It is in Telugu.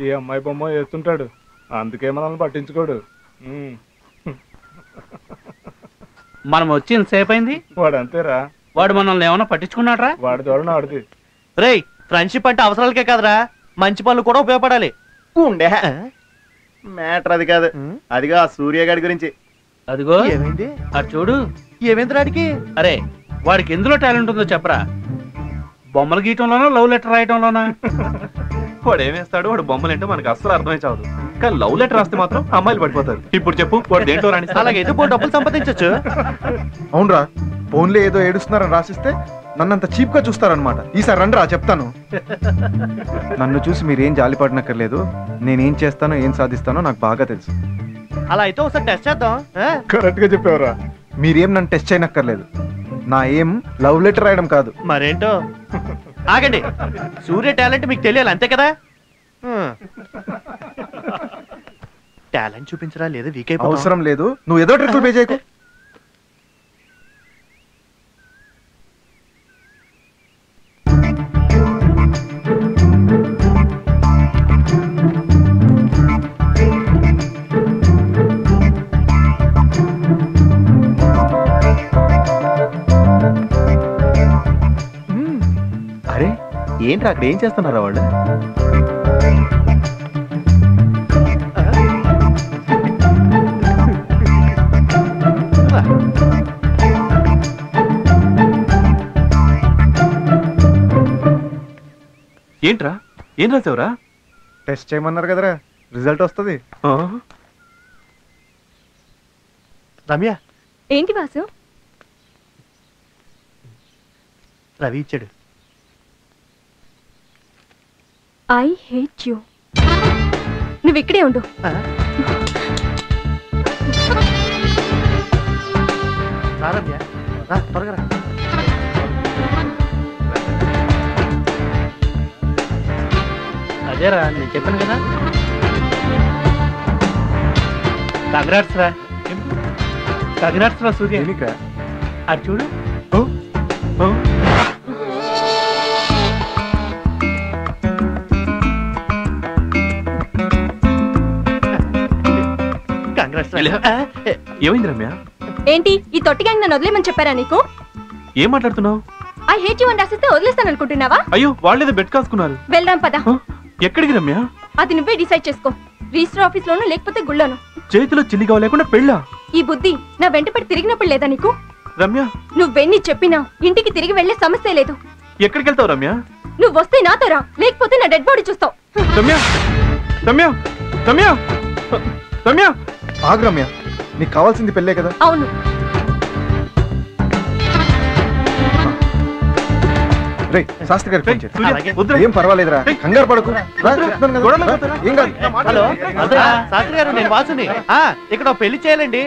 ఈ అమ్మాయి బొమ్మ వేస్తుంటాడు, అందుకే మనల్ని పట్టించుకోడు. మనం వచ్చి ఇంతసేపు అయింది. వాడు అంతేరా, వాడు మనల్ని ఏమన్నా పట్టించుకున్నాడ్రా? వాడి ద్వారా ఆడుది. రేయ్, ఫ్రెండ్షిప్ అంటే అవసరాలకే కదరా, మంచి పనులు కూడా ఉపయోగపడాలి. ఉండే మ్యాటర్ అది కాదు, అదిగా సూర్యగాడి గురించి. అదిగో ఏమైంది? అది చూడు. ఏమైంది రాడికి? అరే, వాడికి ఎందులో టాలెంట్ ఉందో చెప్పరా? బొమ్మలు గీయటంలోనా, లవ్ లెటర్ రాయటంలోనా? వాడు ఏమేస్తాడు, వాడు బొమ్మలు ఏంటో మనకు అస్సలు అర్థమే చావదు. కానీ లవ్ లెటర్ రాస్తే మాత్రం అమ్మాయిలు పడిపోతారు. ఇప్పుడు చెప్పు, వాడు దేంట్లో రాని? అలాగైతే డబ్బులు సంపాదించచ్చు. అవునరా, ఫోన్లో ఏదో ఏడుస్తున్నారని రాసిస్తే నన్నంత చీప్ గా చూస్తారనమాట. ఈసారి రండి రా, చెప్తాను. నన్ను చూసి మీరేం జాలిపడనక్కర్లేదు. నేనేం చేస్తానో ఏం సాధిస్తానో నాకు బాగా తెలుసు. అలా అయితే ఒకసారి టెస్ట్ చేద్దాం. కరెక్ట్ గా చెప్పావురా. మీరేం నన్ను టెస్ట్ చేయనక్కర్లేదు. నా ఏం లవ్ లెటర్ రాయడం కాదు. మరేంటో? ఆగండి, సూర్య టాలెంట్ మీకు తెలియాలి అంతే కదా. టాలెంట్ చూపించరా లేదా వీక్ అయిపో. అవసరం లేదు, నువ్వు ఏదో ట్రిక్కులు పే చేయకు. అరే ఏంట్రా, అక్కడ ఏం చేస్తున్నారా వాళ్ళు? ఏంట్రా, ఏం రాసావురా? టెస్ట్ చేయమన్నారు కదరా, రిజల్ట్ వస్తుంది. రమ్య, ఏంటి వాసు? రవి ఇచ్చాడు. I hate you. నువ్వు ఇక్కడే ఉండు. రమ్య, రా త్వరగా రా. అదేరా నేను చెప్పాను కదా. కంగ్రాట్స్ రా, కంగ్రాట్స్ రా సూర్య. అది చూడు. ఏమైంది రమ్య? ఏంటి ఈ తొట్టి గ్యాంగ్ నన్ను వదిలేమని చెప్పారా నీకు? ఏం మాట్లాడుతున్నావు? ఐ హేట్ యూ అని రాసిస్తే వదిలేస్తాను అనుకుంటున్నావా? అయ్యో, వాళ్ళేదో బెట్ కాసుకున్నారు. వెళ్దాం పద. ఎక్కడికి రమ్య? అది నువ్వే డిసైడ్ చేసుకో. రిజిస్టర్ ఆఫీస్ లోను లేకపోతే గుళ్ళోను. చేతిలో చిల్లిగా లేకుండా పెళ్ళా? ఈ బుద్ధి నా వెంట పడి తిరిగినప్పుడు లేదా నీకు? రమ్య, నువ్వెన్ని చెప్పినా ఇంటికి తిరిగి వెళ్లే సమస్య లేదు. ఎక్కడికి వెళ్తావు రమ్య? నువ్వు వస్తే నాతో రా, లేకపోతే నా డెడ్ బాడీ చూస్తావు. రమ్య, రమ్య, రమ్య, రమ్య. ఆగు రమ్య, నీకు కావాల్సింది పెళ్ళే కదా. అవును. రే శాస్త్రి గారికి ఫోన్ చేయి. ఏం పర్వాలేదురా, కంగారు పడకు. హలో శాస్త్రి గారు, నేను వాసుని. ఇక్కడ పెళ్లి చేయాలండి.